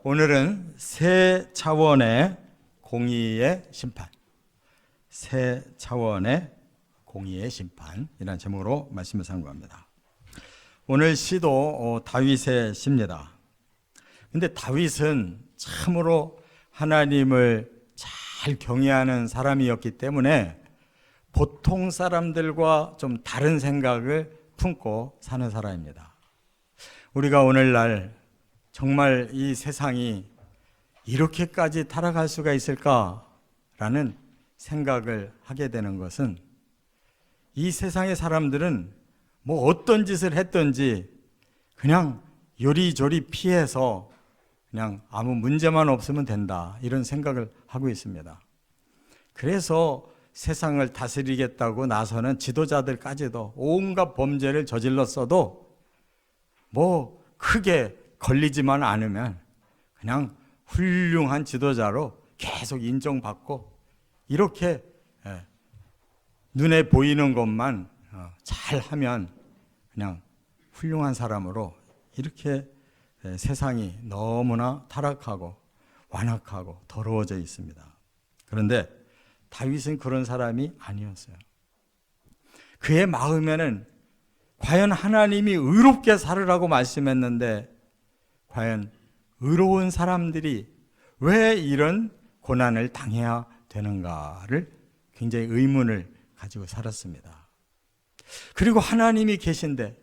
오늘은 세 차원의 공의의 심판, 세 차원의 공의의 심판이라는 제목으로 말씀을 상고합니다. 오늘 시도 다윗의 시입니다. 근데 다윗은 참으로 하나님을 잘 경외하는 사람이었기 때문에 보통 사람들과 좀 다른 생각을 품고 사는 사람입니다. 우리가 오늘날 정말 이 세상이 이렇게까지 타락할 수가 있을까라는 생각을 하게 되는 것은 이 세상의 사람들은 뭐 어떤 짓을 했든지 그냥 요리조리 피해서 그냥 아무 문제만 없으면 된다, 이런 생각을 하고 있습니다. 그래서 세상을 다스리겠다고 나서는 지도자들까지도 온갖 범죄를 저질렀어도 뭐 크게 걸리지만 않으면 그냥 훌륭한 지도자로 계속 인정받고, 이렇게 눈에 보이는 것만 잘하면 그냥 훌륭한 사람으로, 이렇게 세상이 너무나 타락하고 완악하고 더러워져 있습니다. 그런데 다윗은 그런 사람이 아니었어요. 그의 마음에는 과연 하나님이 의롭게 살으라고 말씀했는데 과연 의로운 사람들이 왜 이런 고난을 당해야 되는가를 굉장히 의문을 가지고 살았습니다. 그리고 하나님이 계신데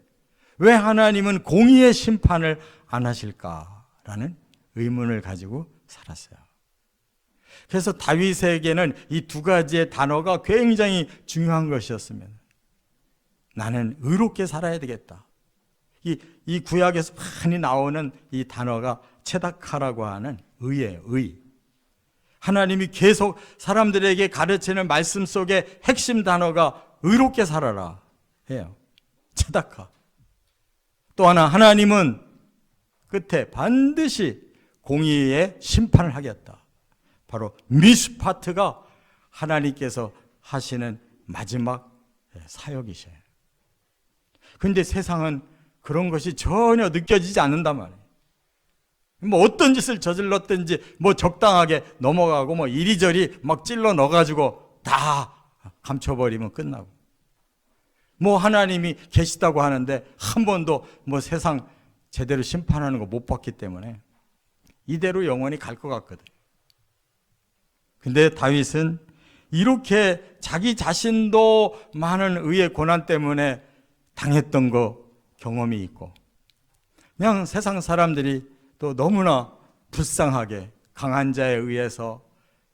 왜 하나님은 공의의 심판을 안 하실까라는 의문을 가지고 살았어요. 그래서 다윗에게는 이 두 가지의 단어가 굉장히 중요한 것이었습니다. 나는 의롭게 살아야 되겠다. 이 구약에서 많이 나오는 이 단어가 체다카라고 하는 의예요. 의. 하나님이 계속 사람들에게 가르치는 말씀 속에 핵심 단어가 의롭게 살아라 해요. 체다카. 또 하나, 하나님은 끝에 반드시 공의의 심판을 하겠다. 바로 미슈파트가 하나님께서 하시는 마지막 사역이셔요. 그런데 세상은 그런 것이 전혀 느껴지지 않는단 말이에요. 뭐 어떤 짓을 저질렀든지 뭐 적당하게 넘어가고 뭐 이리저리 막 찔러 넣어가지고 다 감춰버리면 끝나고, 뭐 하나님이 계시다고 하는데 한 번도 뭐 세상 제대로 심판하는 거 못 봤기 때문에 이대로 영원히 갈 것 같거든. 근데 다윗은 이렇게 자기 자신도 많은 의의 고난 때문에 당했던 거 경험이 있고, 그냥 세상 사람들이 또 너무나 불쌍하게 강한 자에 의해서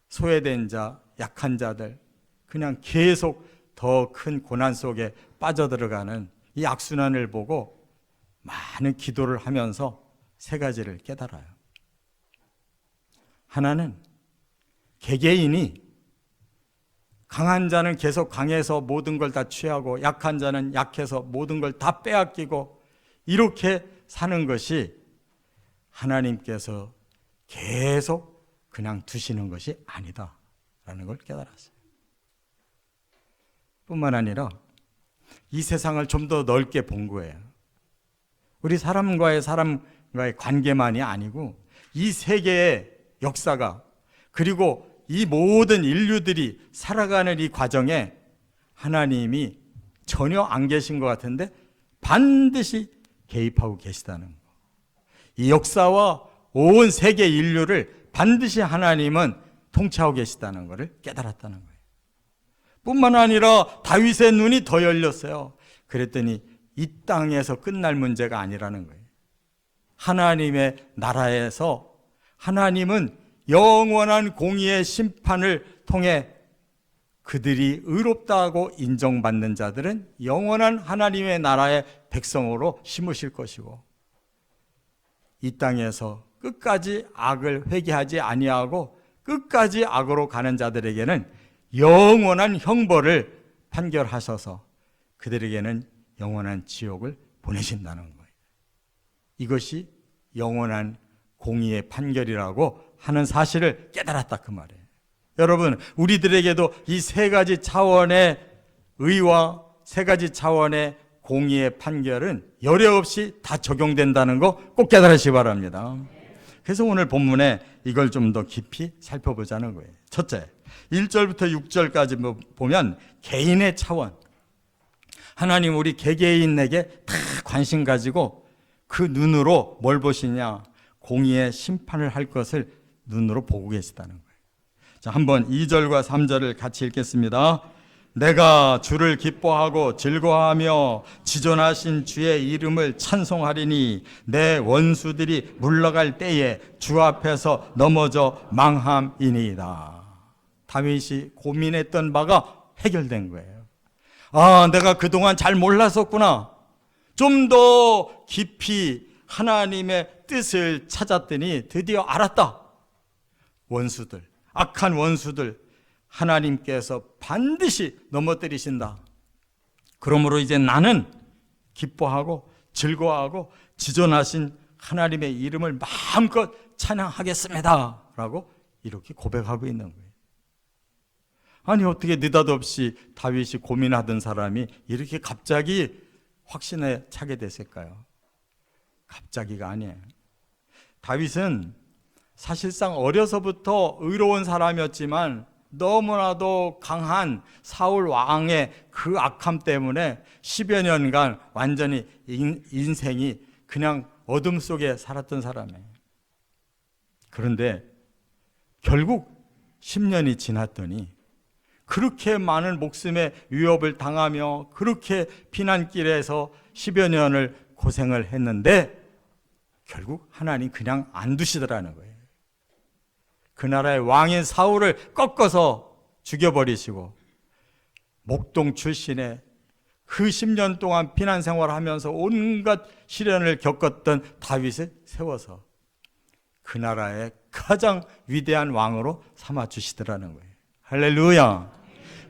소외된 자, 약한 자들, 그냥 계속 더 큰 고난 속에 빠져들어가는 이 악순환을 보고 많은 기도를 하면서 세 가지를 깨달아요. 하나는 개개인이, 강한 자는 계속 강해서 모든 걸 다 취하고 약한 자는 약해서 모든 걸 다 빼앗기고 이렇게 사는 것이 하나님께서 계속 그냥 두시는 것이 아니다라는 걸 깨달았어요. 뿐만 아니라 이 세상을 좀 더 넓게 본 거예요. 우리 사람과의 관계만이 아니고 이 세계의 역사가, 그리고 이 모든 인류들이 살아가는 이 과정에 하나님이 전혀 안 계신 것 같은데 반드시 개입하고 계시다는 거. 이 역사와 온 세계 인류를 반드시 하나님은 통치하고 계시다는 것을 깨달았다는 거예요. 뿐만 아니라 다윗의 눈이 더 열렸어요. 그랬더니 이 땅에서 끝날 문제가 아니라는 거예요. 하나님의 나라에서 하나님은 영원한 공의의 심판을 통해 그들이 의롭다고 인정받는 자들은 영원한 하나님의 나라의 백성으로 심으실 것이고, 이 땅에서 끝까지 악을 회개하지 아니하고 끝까지 악으로 가는 자들에게는 영원한 형벌을 판결하셔서 그들에게는 영원한 지옥을 보내신다는 거예요. 이것이 영원한 공의의 판결이라고 하는 사실을 깨달았다, 그 말이에요. 여러분, 우리들에게도 이 세 가지 차원의 의와 세 가지 차원의 공의의 판결은 여려 없이 다 적용된다는 거 꼭 깨달으시기 바랍니다. 그래서 오늘 본문에 이걸 좀 더 깊이 살펴보자는 거예요. 첫째, 1절부터 6절까지 보면 개인의 차원. 하나님 우리 개개인에게 다 관심 가지고 그 눈으로 뭘 보시냐? 공의의 심판을 할 것을 눈으로 보고 계시다는 거예요. 자, 한번 2절과 3절을 같이 읽겠습니다. 내가 주를 기뻐하고 즐거워하며 지존하신 주의 이름을 찬송하리니 내 원수들이 물러갈 때에 주 앞에서 넘어져 망함이니이다. 다윗이 고민했던 바가 해결된 거예요. 아, 내가 그동안 잘 몰랐었구나. 좀 더 깊이 하나님의 뜻을 찾았더니 드디어 알았다. 원수들, 악한 원수들 하나님께서 반드시 넘어뜨리신다. 그러므로 이제 나는 기뻐하고 즐거워하고 지존하신 하나님의 이름을 마음껏 찬양하겠습니다 라고 이렇게 고백하고 있는 거예요. 아니 어떻게 느닷없이 다윗이 고민하던 사람이 이렇게 갑자기 확신에 차게 됐을까요? 갑자기가 아니에요. 다윗은 사실상 어려서부터 의로운 사람이었지만 너무나도 강한 사울 왕의 그 악함 때문에 10여 년간 완전히 인생이 그냥 어둠 속에 살았던 사람이에요. 그런데 결국 10년이 지났더니 그렇게 많은 목숨의 위협을 당하며 그렇게 피난길에서 10여 년을 고생을 했는데 결국 하나님 그냥 안 두시더라는 거예요. 그 나라의 왕인 사울을 꺾어서 죽여버리시고 목동 출신의 그 10년 동안 피난 생활하면서 온갖 시련을 겪었던 다윗을 세워서 그 나라의 가장 위대한 왕으로 삼아주시더라는 거예요. 할렐루야.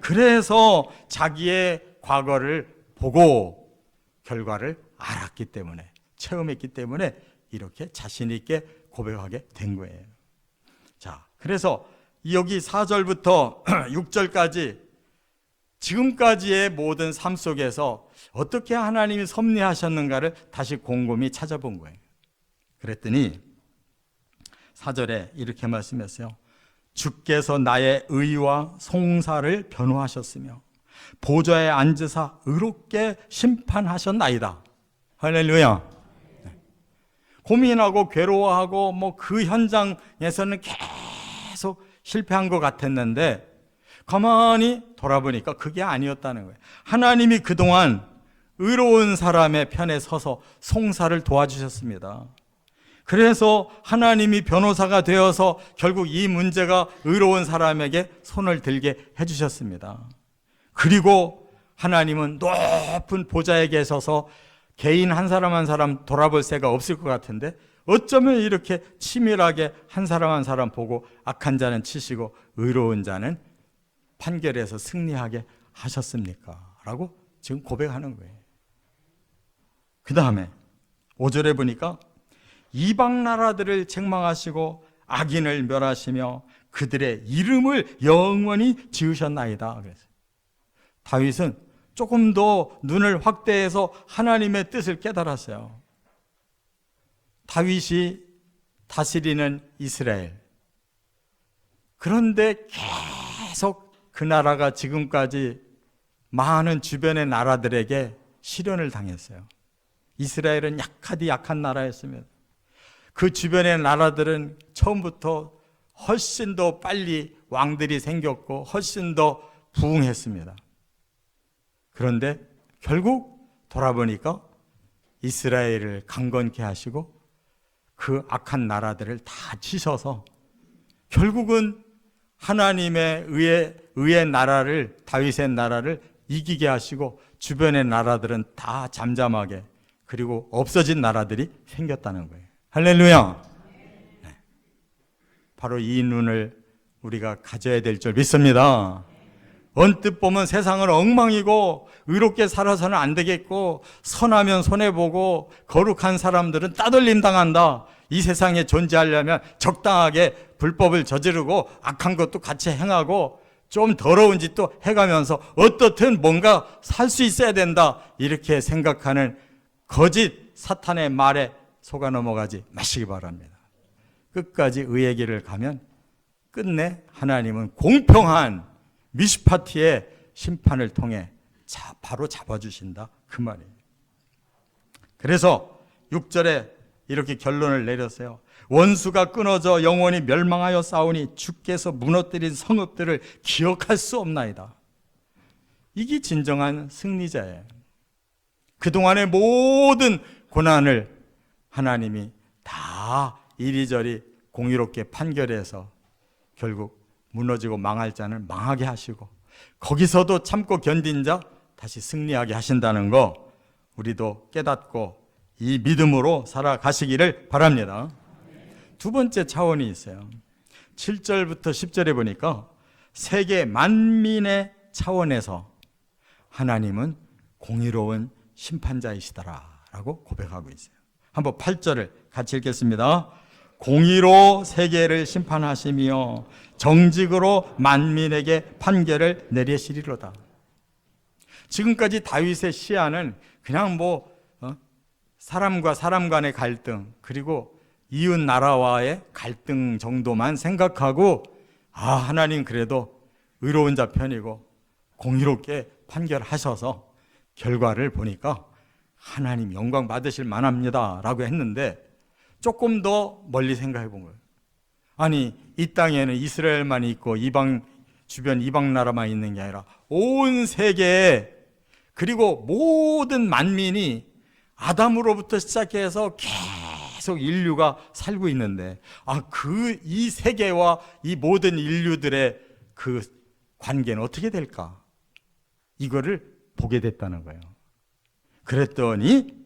그래서 자기의 과거를 보고 결과를 알았기 때문에, 체험했기 때문에 이렇게 자신 있게 고백하게 된 거예요. 자, 그래서 여기 4절부터 6절까지 지금까지의 모든 삶 속에서 어떻게 하나님이 섭리하셨는가를 다시 곰곰이 찾아본 거예요. 그랬더니 4절에 이렇게 말씀했어요. 주께서 나의 의와 송사를 변호하셨으며 보좌에 앉으사 의롭게 심판하셨나이다. 할렐루야. 고민하고 괴로워하고 그 현장에서는 계속 실패한 것 같았는데 가만히 돌아보니까 그게 아니었다는 거예요. 하나님이 그동안 의로운 사람의 편에 서서 송사를 도와주셨습니다. 그래서 하나님이 변호사가 되어서 결국 이 문제가 의로운 사람에게 손을 들게 해주셨습니다. 그리고 하나님은 높은 보좌에 계셔서 개인 한 사람 한 사람 돌아볼 새가 없을 것 같은데 어쩌면 이렇게 치밀하게 한 사람 보고 악한 자는 치시고 의로운 자는 판결에서 승리하게 하셨습니까? 라고 지금 고백하는 거예요. 그 다음에 5절에 보니까 이방 나라들을 책망하시고 악인을 멸하시며 그들의 이름을 영원히 지으셨나이다. 그래서 다윗은 조금 더 눈을 확대해서 하나님의 뜻을 깨달았어요. 다윗이 다스리는 이스라엘. 그런데 계속 그 나라가 지금까지 많은 주변의 나라들에게 시련을 당했어요. 이스라엘은 약한 나라였습니다. 그 주변의 나라들은 처음부터 훨씬 더 빨리 왕들이 생겼고 훨씬 더 부흥했습니다. 그런데 결국 돌아보니까 이스라엘을 강건케 하시고 그 악한 나라들을 다 치셔서 결국은 하나님의 의의 나라를, 다윗의 나라를 이기게 하시고 주변의 나라들은 다 잠잠하게, 그리고 없어진 나라들이 생겼다는 거예요. 할렐루야. 네. 바로 이 눈을 우리가 가져야 될 줄 믿습니다. 언뜻 보면 세상은 엉망이고 의롭게 살아서는 안 되겠고 선하면 손해보고 거룩한 사람들은 따돌림 당한다. 이 세상에 존재하려면 적당하게 불법을 저지르고 악한 것도 같이 행하고 좀 더러운 짓도 해가면서 어떻든 뭔가 살 수 있어야 된다. 이렇게 생각하는 거짓 사탄의 말에 속아 넘어가지 마시기 바랍니다. 끝까지 의의 길을 가면 끝내 하나님은 공평한 미슈파티의 심판을 통해 바로 잡아주신다, 그 말이에요. 그래서 6절에 이렇게 결론을 내렸어요. 원수가 끊어져 영원히 멸망하여 싸우니 주께서 무너뜨린 성읍들을 기억할 수 없나이다. 이게 진정한 승리자예요. 그동안의 모든 고난을 하나님이 다 이리저리 공의롭게 판결해서 결국 무너지고 망할 자는 망하게 하시고, 거기서도 참고 견딘 자 다시 승리하게 하신다는 거 우리도 깨닫고 이 믿음으로 살아가시기를 바랍니다. 두 번째 차원이 있어요. 7절부터 10절에 보니까 세계 만민의 차원에서 하나님은 공의로운 심판자이시다라고 고백하고 있어요. 한번 8절을 같이 읽겠습니다. 공의로 세계를 심판하시며 정직으로 만민에게 판결을 내리시리로다. 지금까지 다윗의 시야는 그냥 사람과 사람 간의 갈등, 그리고 이웃 나라와의 갈등 정도만 생각하고, 하나님 그래도 의로운 자 편이고 공의롭게 판결하셔서 결과를 보니까 하나님 영광 받으실 만합니다 라고 했는데, 조금 더 멀리 생각해 본 거예요. 아니, 이 땅에는 이스라엘만 있고 주변 이방 나라만 있는 게 아니라 온 세계에, 그리고 모든 만민이 아담으로부터 시작해서 계속 인류가 살고 있는데, 이 세계와 이 모든 인류들의 그 관계는 어떻게 될까? 이거를 보게 됐다는 거예요. 그랬더니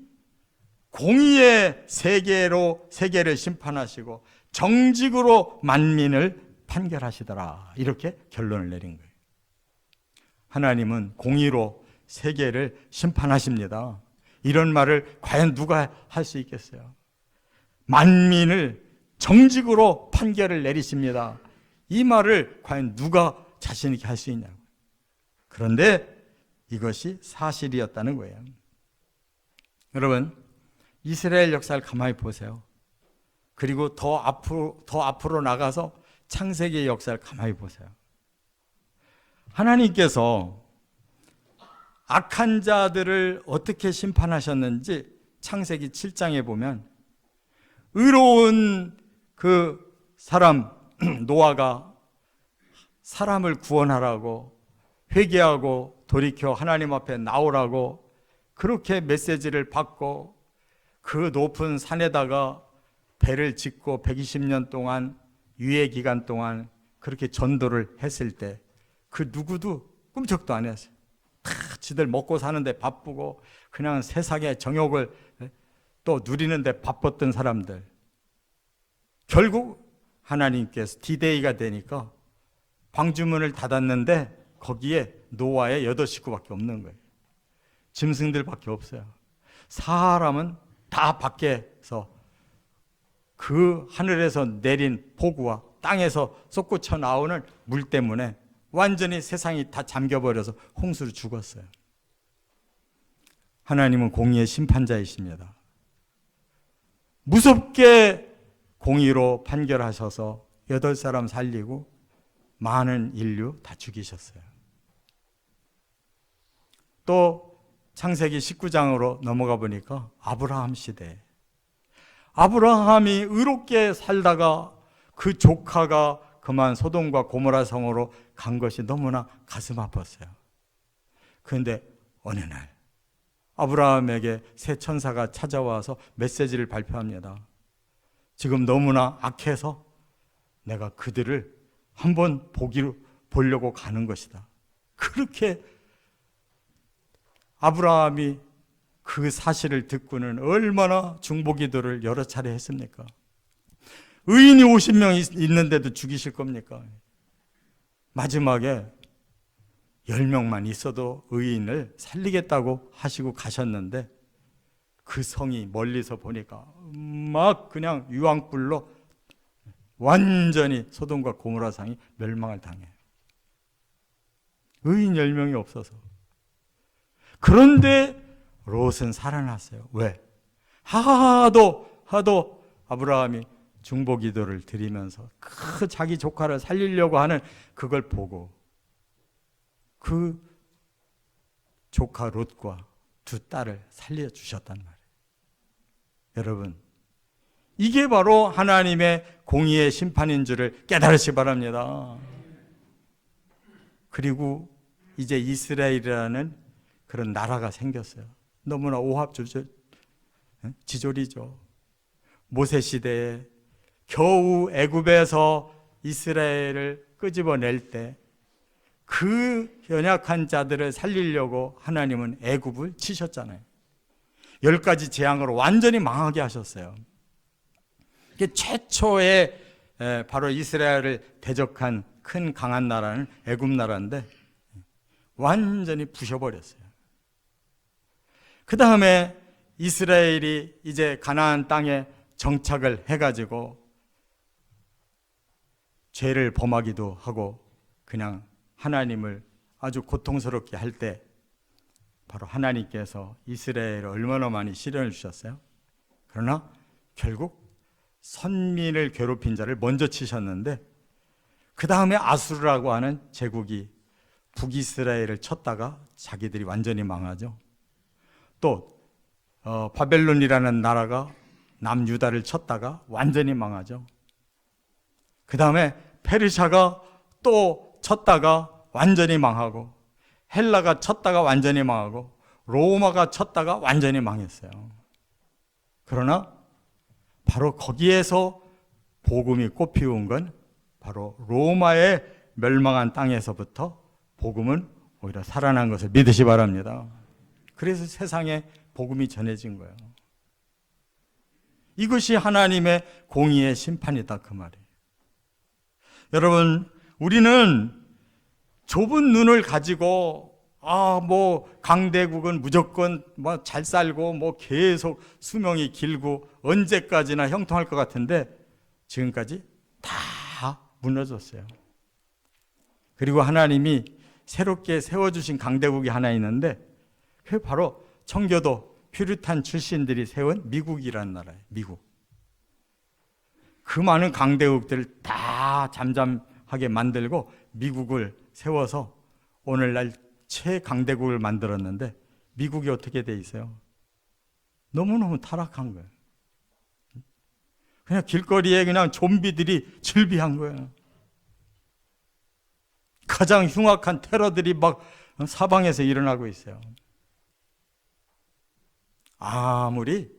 공의의 세계를 심판하시고 정직으로 만민을 판결하시더라, 이렇게 결론을 내린 거예요. 하나님은 공의로 세계를 심판하십니다. 이런 말을 과연 누가 할 수 있겠어요? 만민을 정직으로 판결을 내리십니다. 이 말을 과연 누가 자신 있게 할 수 있냐고. 그런데 이것이 사실이었다는 거예요. 여러분, 이스라엘 역사를 가만히 보세요. 그리고 더 앞으로 나가서 창세기의 역사를 가만히 보세요. 하나님께서 악한 자들을 어떻게 심판하셨는지 창세기 7장에 보면, 의로운 그 사람 노아가 사람을 구원하라고 회개하고 돌이켜 하나님 앞에 나오라고 그렇게 메시지를 받고 그 높은 산에다가 배를 짓고 120년 동안 유예 기간 동안 그렇게 전도를 했을 때 그 누구도 꿈쩍도 안 했어요. 다 지들 먹고 사는데 바쁘고 그냥 세상의 정욕을 또 누리는데 바빴던 사람들, 결국 하나님께서 디데이가 되니까 방주문을 닫았는데 거기에 노아의 8식구밖에 없는 거예요. 짐승들밖에 없어요. 사람은 다 밖에서 그 하늘에서 내린 폭우와 땅에서 솟구쳐 나오는 물 때문에 완전히 세상이 다 잠겨버려서 홍수로 죽었어요. 하나님은 공의의 심판자이십니다. 무섭게 공의로 판결하셔서 8사람 살리고 많은 인류 다 죽이셨어요. 또 창세기 19장으로 넘어가 보니까 아브라함 시대, 아브라함이 의롭게 살다가 그 조카가 그만 소돔과 고모라 성으로 간 것이 너무나 가슴 아팠어요. 그런데 어느 날 아브라함에게 새 천사가 찾아와서 메시지를 발표합니다. 지금 너무나 악해서 내가 그들을 한번 보려고 가는 것이다. 그렇게 아브라함이 그 사실을 듣고는 얼마나 중보기도를 여러 차례 했습니까? 의인이 50명 있는데도 죽이실 겁니까? 마지막에 10명만 있어도 의인을 살리겠다고 하시고 가셨는데 그 성이 멀리서 보니까 막 그냥 유황불로 완전히 소돔과 고모라 성이 멸망을 당해요. 의인 10명이 없어서. 그런데 롯은 살아났어요. 왜? 하도 아브라함이 중보기도를 드리면서 그 자기 조카를 살리려고 하는 그걸 보고 그 조카 롯과 두 딸을 살려주셨단 말이에요. 여러분, 이게 바로 하나님의 공의의 심판인 줄을 깨달으시기 바랍니다. 그리고 이제 이스라엘이라는 그런 나라가 생겼어요. 너무나 지졸이죠. 모세 시대에 겨우 애굽에서 이스라엘을 끄집어낼 때 그 연약한 자들을 살리려고 하나님은 애굽을 치셨잖아요. 10가지 재앙으로 완전히 망하게 하셨어요. 이게 최초의 바로 이스라엘을 대적한 큰 강한 나라는 애굽 나라인데 완전히 부셔버렸어요. 그 다음에 이스라엘이 이제 가나안 땅에 정착을 해가지고 죄를 범하기도 하고 그냥 하나님을 아주 고통스럽게 할 때 바로 하나님께서 이스라엘을 얼마나 많이 시련을 주셨어요. 그러나 결국 선민을 괴롭힌 자를 먼저 치셨는데 그 다음에 아수르라고 하는 제국이 북이스라엘을 쳤다가 자기들이 완전히 망하죠. 또 바벨론이라는 나라가 남유다를 쳤다가 완전히 망하죠. 그 다음에 페르시아가 또 쳤다가 완전히 망하고 헬라가 쳤다가 완전히 망하고 로마가 쳤다가 완전히 망했어요. 그러나 바로 거기에서 복음이 꽃피운 건 바로 로마의 멸망한 땅에서부터 복음은 오히려 살아난 것을 믿으시 바랍니다. 그래서 세상에 복음이 전해진 거예요. 이것이 하나님의 공의의 심판이다 그 말이에요. 여러분, 우리는 좁은 눈을 가지고 강대국은 무조건 잘 살고 계속 수명이 길고 언제까지나 형통할 것 같은데 지금까지 다 무너졌어요. 그리고 하나님이 새롭게 세워주신 강대국이 하나 있는데 그게 바로 청교도 퓨리탄 출신들이 세운 미국이라는 나라예요. 미국. 그 많은 강대국들을 다 잠잠하게 만들고 미국을 세워서 오늘날 최강대국을 만들었는데 미국이 어떻게 돼 있어요? 너무너무 타락한 거예요. 그냥 길거리에 그냥 좀비들이 즐비한 거예요. 가장 흉악한 테러들이 막 사방에서 일어나고 있어요. 아무리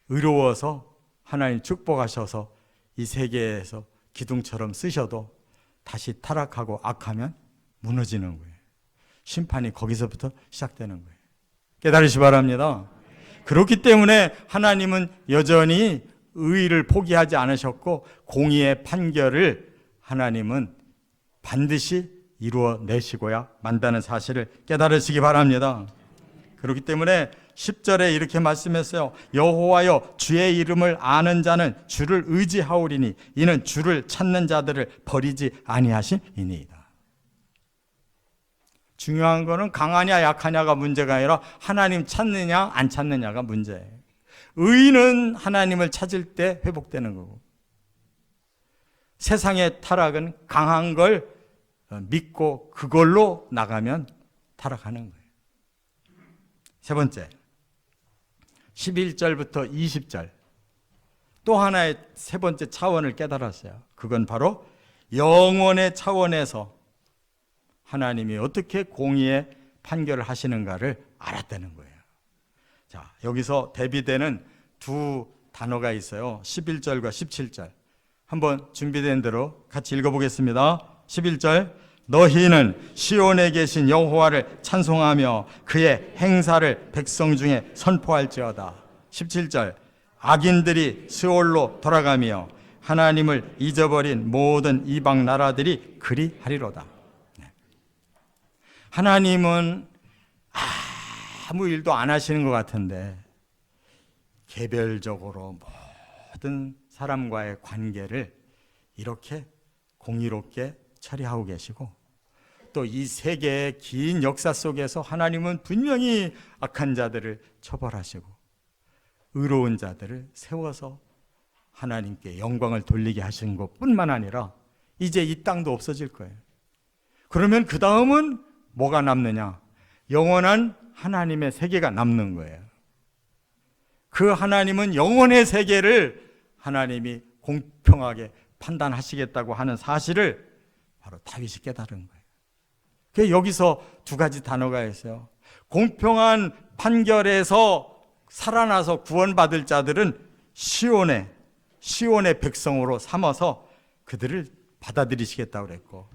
의로워서 하나님 축복하셔서 이 세계에서 기둥처럼 쓰셔도 다시 타락하고 악하면 무너지는 거예요. 심판이 거기서부터 시작되는 거예요. 깨달으시 바랍니다. 그렇기 때문에 하나님은 여전히 의를 포기하지 않으셨고 공의의 판결을 하나님은 반드시 이루어내시고야 만다는 사실을 깨달으시기 바랍니다. 그렇기 때문에 10절에 이렇게 말씀했어요. 여호와여, 주의 이름을 아는 자는 주를 의지하오리니 이는 주를 찾는 자들을 버리지 아니하심이니이다. 중요한 거는 강하냐 약하냐가 문제가 아니라 하나님 찾느냐 안 찾느냐가 문제예요. 의인은 하나님을 찾을 때 회복되는 거고 세상의 타락은 강한 걸 믿고 그걸로 나가면 타락하는 거예요. 세 번째, 11절부터 20절 또 하나의 세 번째 차원을 깨달았어요. 그건 바로 영원의 차원에서 하나님이 어떻게 공의의 판결을 하시는가를 알았다는 거예요. 자, 여기서 대비되는 두 단어가 있어요. 11절과 17절. 한번 준비된 대로 같이 읽어보겠습니다. 11절. 너희는 시온에 계신 여호와를 찬송하며 그의 행사를 백성 중에 선포할지어다. 17절. 악인들이 스올로 돌아가며 하나님을 잊어버린 모든 이방 나라들이 그리하리로다. 하나님은 아무 일도 안 하시는 것 같은데 개별적으로 모든 사람과의 관계를 이렇게 공의롭게 처리하고 계시고 또 이 세계의 긴 역사 속에서 하나님은 분명히 악한 자들을 처벌하시고 의로운 자들을 세워서 하나님께 영광을 돌리게 하신 것뿐만 아니라 이제 이 땅도 없어질 거예요. 그러면 그 다음은 뭐가 남느냐? 영원한 하나님의 세계가 남는 거예요. 그 하나님은 영원의 세계를 하나님이 공평하게 판단하시겠다고 하는 사실을 바로 다윗이 깨달은 거예요. 그래서 여기서 두 가지 단어가 있어요. 공평한 판결에서 살아나서 구원받을 자들은 시온의 백성으로 삼아서 그들을 받아들이시겠다고 그랬고,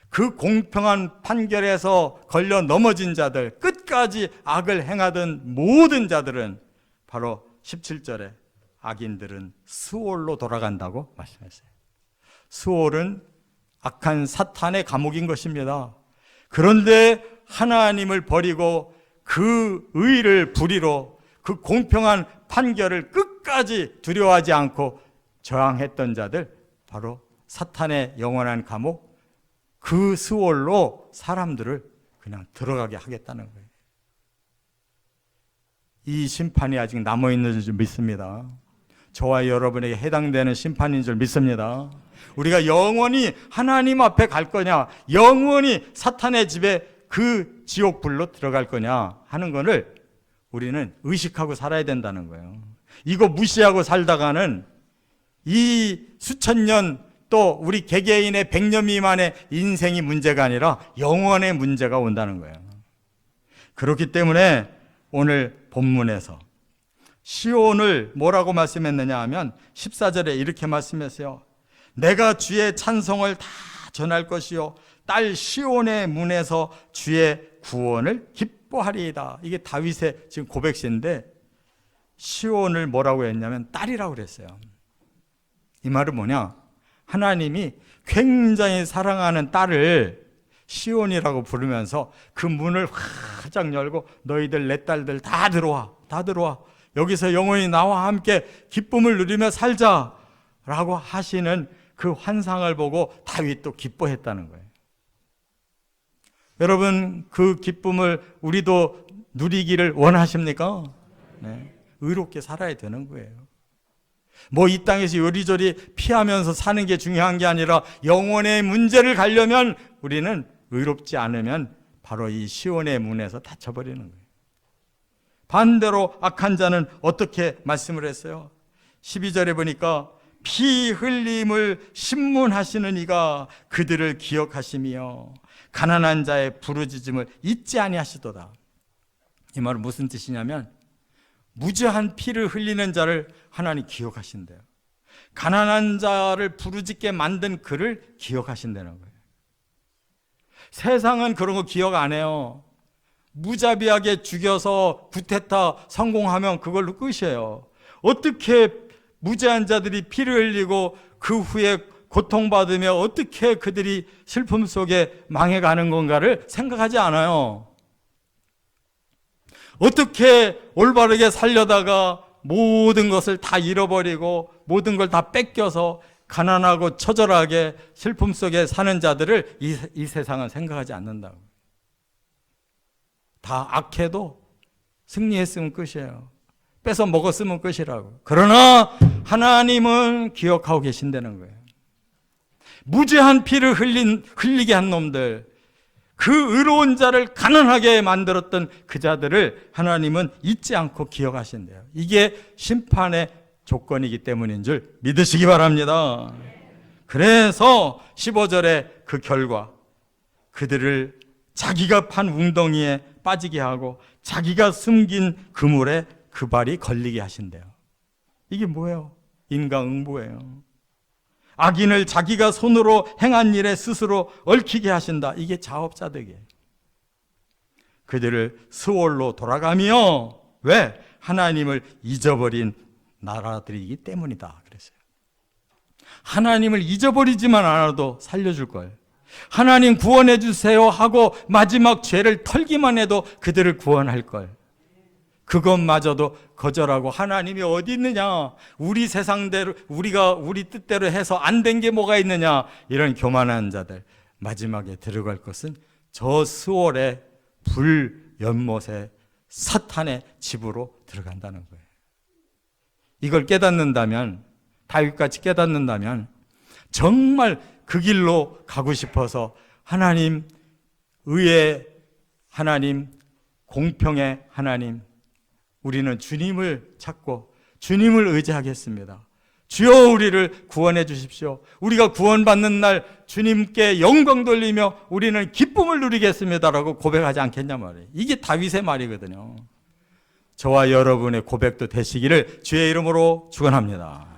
그 공평한 판결에서 걸려 넘어진 자들, 끝까지 악을 행하던 모든 자들은 바로 17절에 악인들은 수올로 돌아간다고 말씀했어요. 수올은 악한 사탄의 감옥인 것입니다. 그런데 하나님을 버리고 그 의를 부리로 그 공평한 판결을 끝까지 두려워하지 않고 저항했던 자들, 바로 사탄의 영원한 감옥, 그 수월로 사람들을 그냥 들어가게 하겠다는 거예요. 이 심판이 아직 남아있는 줄 믿습니다. 저와 여러분에게 해당되는 심판인 줄 믿습니다. 우리가 영원히 하나님 앞에 갈 거냐, 영원히 사탄의 집에 그 지옥불로 들어갈 거냐 하는 것을 우리는 의식하고 살아야 된다는 거예요. 이거 무시하고 살다가는 이 수천 년, 또 우리 개개인의 100년 미만의 인생이 문제가 아니라 영원의 문제가 온다는 거예요. 그렇기 때문에 오늘 본문에서 시온을 뭐라고 말씀했느냐 하면 14절에 이렇게 말씀했어요. 내가 주의 찬송을 다 전할 것이요 딸 시온의 문에서 주의 구원을 기뻐하리이다. 이게 다윗의 지금 고백시인데, 시온을 뭐라고 했냐면 딸이라고 그랬어요. 이 말은 뭐냐? 하나님이 굉장히 사랑하는 딸을 시온이라고 부르면서 그 문을 활짝 열고 너희들 내 딸들 다 들어와, 다 들어와. 여기서 영원히 나와 함께 기쁨을 누리며 살자라고 하시는 그 환상을 보고 다윗도 기뻐했다는 거예요. 여러분, 그 기쁨을 우리도 누리기를 원하십니까? 네. 의롭게 살아야 되는 거예요. 뭐 이 땅에서 요리조리 피하면서 사는 게 중요한 게 아니라 영혼의 문제를 가려면 우리는 의롭지 않으면 바로 이 시온의 문에서 닫혀버리는 거예요. 반대로 악한 자는 어떻게 말씀을 했어요? 12절에 보니까 피 흘림을 신문하시는 이가 그들을 기억하시며 가난한 자의 부르짖음을 잊지 아니하시도다. 이 말은 무슨 뜻이냐면 무죄한 피를 흘리는 자를 하나님 기억하신대요. 가난한 자를 부르짖게 만든 그를 기억하신다는 거예요. 세상은 그런 거 기억 안 해요. 무자비하게 죽여서 구테타 성공하면 그걸로 끝이에요. 어떻게 무죄한 자들이 피를 흘리고 그 후에 고통받으며 어떻게 그들이 슬픔 속에 망해가는 건가를 생각하지 않아요. 어떻게 올바르게 살려다가 모든 것을 다 잃어버리고 모든 걸 다 뺏겨서 가난하고 처절하게 슬픔 속에 사는 자들을 이 세상은 생각하지 않는다고. 다 악해도 승리했으면 끝이에요. 뺏어 먹었으면 끝이라고. 그러나 하나님은 기억하고 계신다는 거예요. 무죄한 피를 흘리게 한 놈들, 그 의로운 자를 가난하게 만들었던 그 자들을 하나님은 잊지 않고 기억하신대요. 이게 심판의 조건이기 때문인 줄 믿으시기 바랍니다. 그래서 15절에 그 결과, 그들을 자기가 판 웅덩이에 빠지게 하고 자기가 숨긴 그물에 그 발이 걸리게 하신대요. 이게 뭐예요? 인과응보예요. 악인을 자기가 손으로 행한 일에 스스로 얽히게 하신다. 이게 자업자득이에요. 그들을 스올로 돌아가며, 왜? 하나님을 잊어버린 나라들이기 때문이다 그랬어요. 하나님을 잊어버리지만 않아도 살려줄 걸. 하나님 구원해 주세요 하고 마지막 죄를 털기만 해도 그들을 구원할 걸. 그것마저도 거절하고 하나님이 어디 있느냐, 우리 세상대로 우리가 우리 뜻대로 해서 안 된 게 뭐가 있느냐, 이런 교만한 자들 마지막에 들어갈 것은 저 스월의 불 연못의 사탄의 집으로 들어간다는 거예요. 이걸 깨닫는다면 다윗같이 깨닫는다면 정말 그 길로 가고 싶어서 하나님, 의의 하나님, 공평의 하나님, 우리는 주님을 찾고 주님을 의지하겠습니다. 주여 우리를 구원해 주십시오. 우리가 구원받는 날 주님께 영광 돌리며 우리는 기쁨을 누리겠습니다라고 고백하지 않겠냐 말이에요. 이게 다윗의 말이거든요. 저와 여러분의 고백도 되시기를 주의 이름으로 축원합니다.